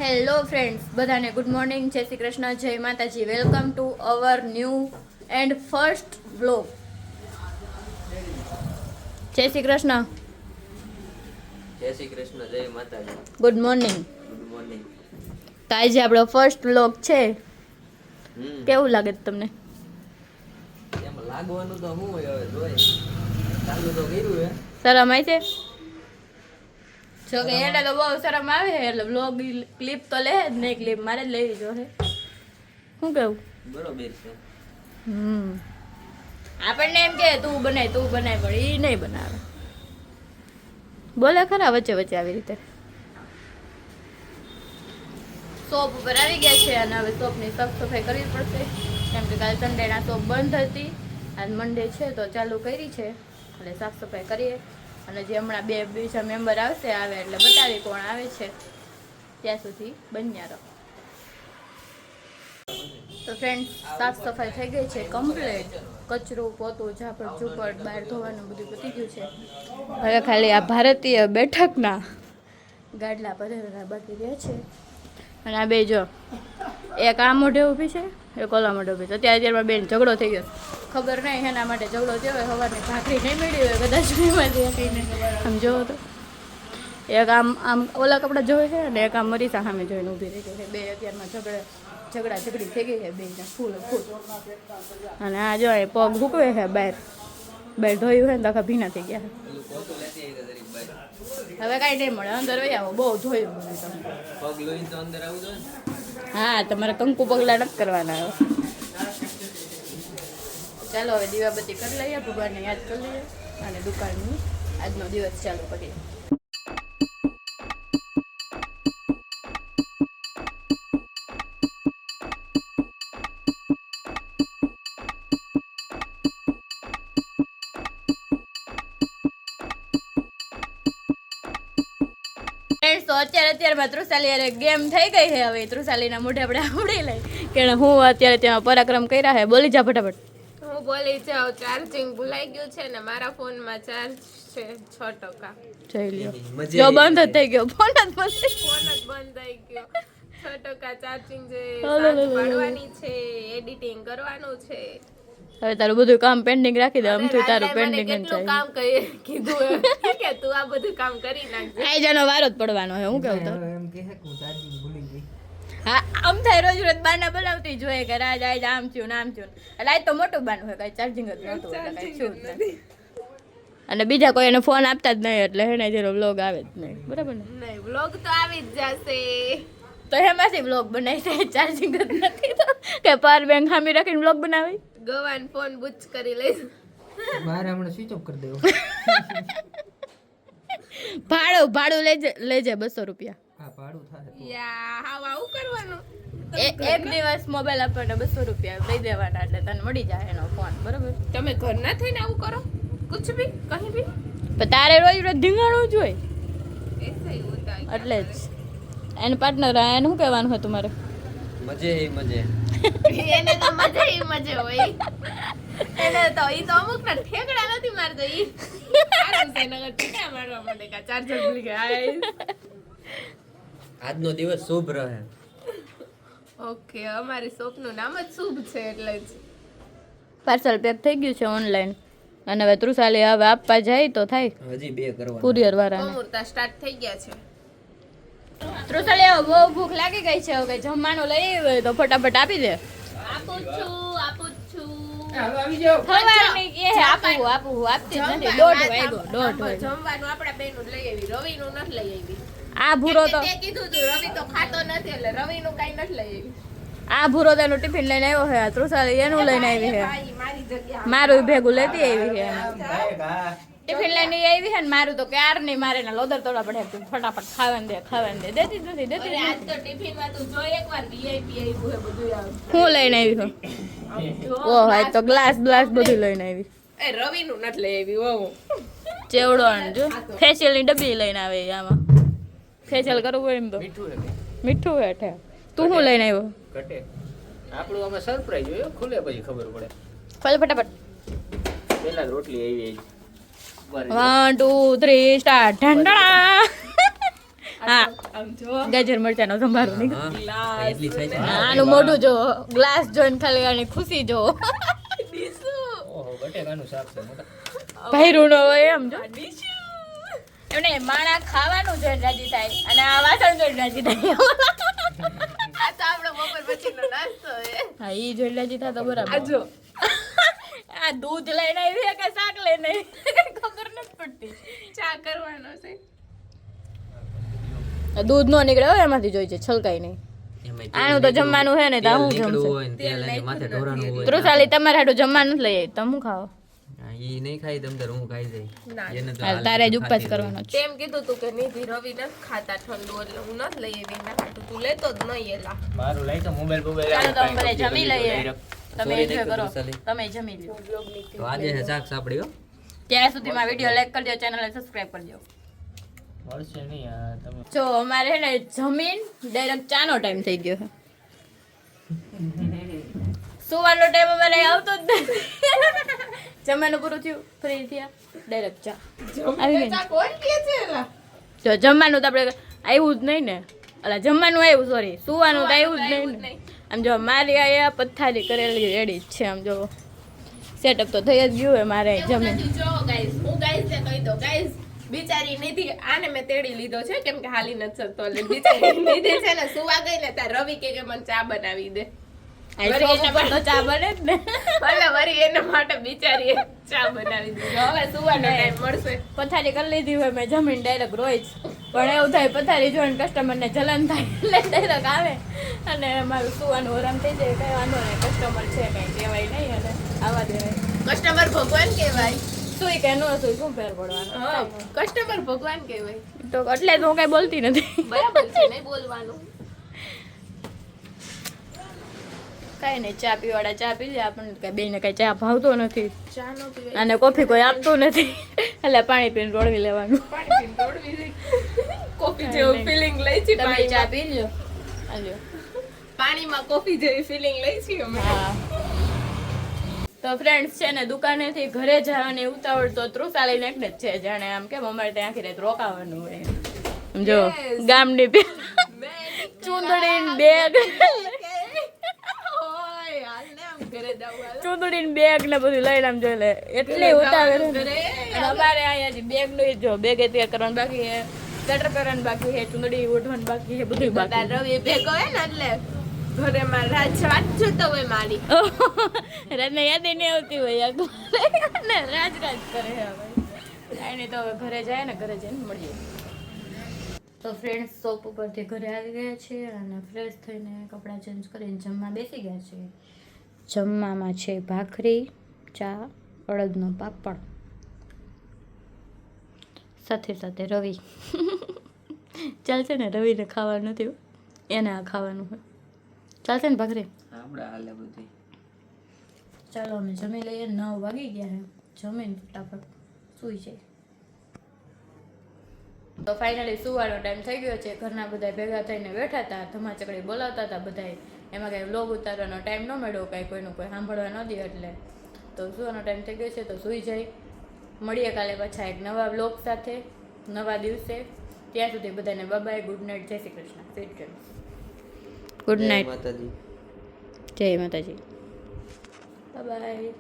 Hello friends, બધાને good morning, જય શ્રી કૃષ્ણ, જય માતાજી. Welcome to our new and first blog. જય શ્રી કૃષ્ણ. જય શ્રી કૃષ્ણ, જય માતાજી. Good morning. Good morning. તો આજે આપણો ફર્સ્ટ બ્લોગ છે. કેવું લાગે તમને? એમ લાગવાનું તો હું હવે જોઈ ચાલુ તો કર્યું હે. શરમ આવી છે? જો કે એને તો બહુ શરમ આવે છે, એટલે બ્લોગ ક્લિપ તો લે જ નહીં. ક્લિપ મારે જ લેવી જોઈએ. શું કેવું? બરોબર છે. આપણને એમ કે તું બનાય પણ એ નહીં બનાવે. બોલે ખરા વચ્ચે વચ્ચે આવી રીતે. શોપ ઉપર આવી ગયા છે અને હવે શોપની સાફ સફાઈ કરવી પડશે, કેમ કે કાલ સન્ડેના શોપ બંધ હતી. આજ મંડે છે તો ચાલુ કરી છે, એટલે સાફ સફાઈ કરીએ. અને જે હમણાં બીજા મેમ્બર આવે એટલે બતાવી કોણ આવે છે. ત્યાં સુધી બન્યા રહો. તો ફ્રેન્ડ્સ, સાફ સફાઈ થઈ ગઈ છે કમ્પ્લીટ. કચરો પોતું ઝાપડ ઝૂપડ બહાર ધોવાનું બધું પતી ગયું છે. હવે ખાલી આ ભારતીય બેઠકના ગાડલા પધરાના બાકી રહ્યા છે. અને આ બે જો, એક આ મોઢે ઊભી છે, એક ઓલા મોઢે ઊભી છે. અત્યારમાં બેન ઝઘડો થઈ ગયો. ખબર નહીં એના માટે ઝઘડો થયો હોય. સવારની ભાખરી નહીં મળી હોય કદાચ એમાંથી આપીને આમ જોવો તો એક આમ ઓલા કપડાં જોવે છે અને એક આમ મરીસા સામે જોઈને ઊભી રહી ગઈ છે. બે અત્યારમાં ઝઘડા ઝઘડી થઈ ગઈ છે બેને ફૂલ. અને આ જો એ પગ હૂકવે છે બહાર ધોયું હોય ને તો આખા ભીના થઈ ગયા. હવે કાંઈ નહીં મળે, અંદર વહી આવો. બહુ જોયું મને તમે. પગ લોહી તો અંદર આવું જોઈએ. હા, તમારે કંકુ પગલા નથી કરવાના. ચાલો હવે દીવાબત્તી કરી લઈએ, ભગવાનને યાદ કરી લઈએ અને દુકાનનું આજનો દિવસ ચાલુ કરીએ. તો અત્યારમાં ત્રુસાલી ગેમ થઈ ગઈ છે. હવે ત્રુસાલીના મોઢે આપણે આવડી લઈ કે હું અત્યારે ત્યાં પરાક્રમ કર્યા છે. બોલી જા ફટાફટ. હું બોલી જાઉં, ચાર્જિંગ ભૂલાઈ ગયું છે ને મારા ફોનમાં ચાર્જ છે 6%. જોઈ લ્યો, જો બંધ જ થઈ ગયો ફોન જ બંધ ફોન જ બંધ થઈ ગયો. 6% ચાર્જિંગ છે, ચાર્જ પાડવાની છે, એડિટિંગ કરવાનું છે. હવે તારું બધું કામ પેન્ડિંગ રાખી દે. અમથું તારું પેન્ડિંગ કેટલું કામ કીધું કે તું આ બધું કામ કરી નાખજે. આ જનો વારો જ પડવાનો છે. હું કેવું તો એમ કે હે કે ચાર્જિંગ ભૂલી ગઈ. હા, આમ થાય રોજ રોજ બાના બોલાવતી જોઈએ કે રાજ આજ આમ થયું નામ થયું. એટલે આજ તો મોટું બાનું હોય, કઈ ચાર્જિંગ જ નહોતું એટલે કઈ થયું જ નથી. અને બીજા કોઈ એને ફોન આપતા જ નહીં, એટલે એને જેનો વ્લોગ આવે જ નહીં. બરાબર ને? નહીં, વ્લોગ તો આવી જ જશે. તો એમાંથી વ્લોગ બનાવી છે, ચાર્જિંગ જ નથી તો કે પાવર બેંક ખામી રાખીને વ્લોગ બનાવી. ગવાન ફોન બુચ કરી લઈશ. મારે હમણાં સ્વિચ ઓફ કરી દેવો. ભાડું લેજે 200 રૂપિયા. હા, ભાડું થાય તો. યા હાવ આવું કરવાનું. એક દિવસ મોબાઈલ આપણને 200 રૂપિયા લઈ દેવાના, એટલે તને મળી જાય એનો ફોન. બરોબર? તમે ઘરના થઈને આવું કરો? કુછ ભી કहीं ભી પણ તારે રોજ રોજ ધીંગાણું જ હોય ऐसा ही होता है. એટલે જ એને પાર્ટનર એને શું કહેવાનું હોય તમારે? મજે મજે. એને તો મજા ઈ મજા હોય. એને તો ઈ તો અમુક ના ઠેકડા નથી મારતો ઈ. સારું છે, નગર ઠેકડા મારવા માંડે કે ચાર્જર ભૂલી ગયા. આજનો દિવસ શુભ રહે. ઓકે, અમારી શોપ નું નામ જ શુભ છે એટલે જ. પાર્સલ પેક થઈ ગયું છે ઓનલાઈન, અને હવે ત્રુસાલી હવે આપવા જાય તો થાય હજી 2 કરવા. કુરિયર વાળાને. અમૃતા સ્ટાર્ટ થઈ ગયા છે. ત્રુસાલી હવે બહુ ભૂખ લાગી ગઈ છે. હવે જમવાનું લઈ હોય તો ફટાફટ આપી દે. આપું છું. હાલો આવી જાઓ. ખવારની કે આપું આપતી જ નથી. 1:30 વાગ્યો. જમવાનું આપડા બેનું લઈ આવી, રવિ નું નથી લઈ આવી. આ ભૂરો તો તે કીધું તું રવિ તો ખાતો નથી એટલે રવિ નું કઈ નથી લઈ આવી. આ ભૂરો તો એનું ટિફિન લઈને આવ્યો છે. ત્રુસાલી એનું લઈને આવી છે. ભાઈ મારી જગ્યા મારું ભેગું લેતી આવી છે. હા. ટિફિન લઈને આવી છે ને મારું તો ક્યાર નહીં. મારે ના લોદર તોડા પડે. ફટાફટ ખાવાનું દે દેતી જ નથી. આજ તો ટિફિન માં તું જો એકવાર વીઆઈપી આવ્યું હે બધું આવે. હું લઈને આવી છું. ઓહ, આજ તો ગ્લાસ બધું લઈને આવી. એ રવિ નું નથી લઈ આવી. ઓહો, ચેવડો જો ફેશિયલની ડબ્બી લઈને આવે. આમાં ફેશિયલ કરવું હોય એમ તો મીઠું હે. મીઠું હેઠે. તું શું લઈને આવ્યો? કટે. આપણું આમાં સરપ્રાઈઝ હોય, ખુલે પછી ખબર પડે. ફટાફટ. પહેલા જ રોટલી આવી. 1 2 3 સ્ટાર્ટ. ઢંઢણા હા આમ જો ગાજર મરચાનો સંભારો નહીં હા, એટલી થાય છે. આનું મોઢું જો ગ્લાસ જોઈને ખાલી આની ખુશી જો ડીસુ ઓહો, બટેકાનું શાક છે મોટા. ભૈરું નો હોય એમ જો ડીસુ એમને માણા ખાવાનું જોઈને રાજી થાય અને આ વાસણ જોઈને રાજી થાય આ તો આપણો બપોર પછીનો નાસ્તો છે હા ઈ જોઈને રાજી થાય તો બરાબર આ જો આ દૂધ લઈને આવી કે શાક લઈને આવી ખબર નથી પડતી ચા કરવાનો છે દૂધ નો નીકળે હોય એમાંથી જોઈ છે છલકાઈ નહીં એમાંય આનું તો જમવાનું હે ને તો તેલ હું નીકળવું જમશે હોય ને તેલ એની માથે ઢોરાનું હોય. ત્રુસાલી તમારે હાટું જમવાનું જ લઈ આવી તમે શું ખાઓ હા, ઈ નહીં ખાઈ તમ તાર હું ખાઈ ના. જાય. એને તો હાલ હાલ તારે જ બીજું ઉપવાસ ખાતી કરવાનો છે તેમ કીધું તું કે નિધિ રવિ નથી ખાતા ઠંડુ એટલે હું નથી લઈ આવી એના હાટું તું લેતો જ નહીં એલા મારું લઈ તો મોબાઈલ ચાલો તો અમે બધા જમી લઈએ તમે Sorry એન્જોય નહીં કરો ત્રુસાલી. તમે જમી લો તો આજે છે શાક સાપડી હો. ત્યાં સુધીમાં વિડીયો લાઈક કરજો ચેનલને સબસ્ક્રાઇબ કરજો મળશે નહીં આ તમે. જો અમારે હે ને જમીન ડાયરેક્ટ ચાનો ટાઈમ થઈ ગયો છે સુવાનો ટાઈમ અમારે આવતો જ નથી જમવાનું પૂરું થયું ફ્રી થયા ડાયરેક્ટ ચા આવી ગઈ ને? ચા કોણ પીએ છે એલા જો જમવાનું તો આપણે આવ્યું જ નહીં ને અલા જમવાનું આવ્યું સોરી સુવાનું તો આવ્યું જ નહીં ને આમ જો મારી આ પથારી કરેલી રેડી જ છે આમ જો સેટઅપ તો થઈ જ ગયું હોય મારે જમીન જો ગાઈસ હું ગાઈસ ને કહી દઉં ગાઈસ બિચારી નિધિ આને મેં તેડી લીધો છે કેમ કે હાલી નથી શકતો એટલે બિચારી નિધિ છે ને સુવા ગઈ ને તાર રવિ કે મને ચા બનાવી દે આ શોપ ઉપર તો ચા બને જ ને ભલે વરી એના માટે બિચારી ચા બનાવી દીધી હવે સુવાનો ટાઈમ મળશે પથારી કરી લીધી હોય મેં જમીન ડાયરેક્ટ રોજ પણ એવું થાય પથારી જોઈને કસ્ટમરને જલન થાય એટલે ડાયરેક્ટ આવે અને મારું સુવાનું આરામ થઈ જાય કઈ વાંધો નહીં કસ્ટમર છે કઈ કહેવાય નહીં અને આવા દેવાય કસ્ટમર ભગવાન કહેવાય સુઈ કે ન સુઈ શું ફેર પડવાનો કસ્ટમર ભગવાન કહેવાય તો એટલે જ હું કઈ બોલતી નથી બરાબર છે નહીં બોલવાનું કઈ નહીં ચા પીવાળા ચા પી લે આપણને કઈ બેને કઈ ચા ભાવતો નથી ચા નો પીવાય અને કોફી કોઈ આપતું નથી એટલે પાણી પીને રોડવી લેવાનું પાણી પીને દોડવી રહી. કોફી જેવું ફિલિંગ લઈ છે તમે ચા પાણીમાં. પી લ્યો હાલ્યો પાણીમાં કોફી જેવી ફિલિંગ લઈ છે અમે હા તો ફ્રેન્ડ્સ છે ને દુકાનેથી ઘરે જવાની ઉતાવળ તો ત્રુસાલીને એકને જ છે જાણે આમ કેમ અમારે ત્યાં આખી રાત રોકાવાનું હોય આમ જો Yes. ગામની ચૂંદડીને બેગ ઓય હાલને આમ ઘરે જાવું હાલ. ચૂંદડીને બેગ ને બધું લઈને આમ જોઈ લે એટલી ઉતાવળ જવાનું ઘરે. અને અમારે અહીંયાથી બેગ નું જો બેગ તૈયાર કરવાનું બાકી છે સ્વેટર પહેરવાનું બાકી છે ચૂંદડી ઓઢવાનું બાકી છે બધું તાર બાકી રવિ ભેગો હોય ને એટલે ઘરે માં રાત વાત જોતો હોય મારી રાતને યાદ નહીં આવતી હોય યાર ને રાજ કરે છે હવે કાંઈ નહીં તો હવે ઘરે જાય ને ઘરે જઈને મળીએ તો ફ્રેન્ડ્સ શોપ ઉપરથી ઘરે આવી ગયા છે અને ફ્રેશ થઈને કપડાં ચેન્જ કરીને જમવા બેસી ગયા છે જમવામાં છે ભાખરી ચા અડદનો પાપડ સાથે સાથે રવિ ચાલશે ને રવિને ખાવાનું નથી એને આ ખાવાનું હોય ચાલશે ને ભાખરી આપણે હાલે બધી. ચાલો અમે જમી લઈએ 9 વાગી ગયા છે જમીન ફટાફટ સૂઈ જાય તો ફાઇનલી સુવાનો ટાઈમ થઈ ગયો છે ઘરના બધા ભેગા થઈને બેઠા હતા ધમાચકડી બોલાવતા હતા બધાય એમાં કાંઈ વ્લોગ ઉતારવાનો ટાઈમ ન મળ્યો કાંઈ કોઈનું કોઈ સાંભળવા ન દે એટલે તો સુવાનો ટાઈમ થઈ ગયો છે તો સૂઈ જાય મળીએ કાલે પાછા એક નવા વ્લોગ સાથે નવા દિવસે ત્યાં સુધી બધાને બાય ગુડ નાઇટ જય Shri Krishna sweet dreams good જય નાઇટ માતાજી. જય માતાજી બાય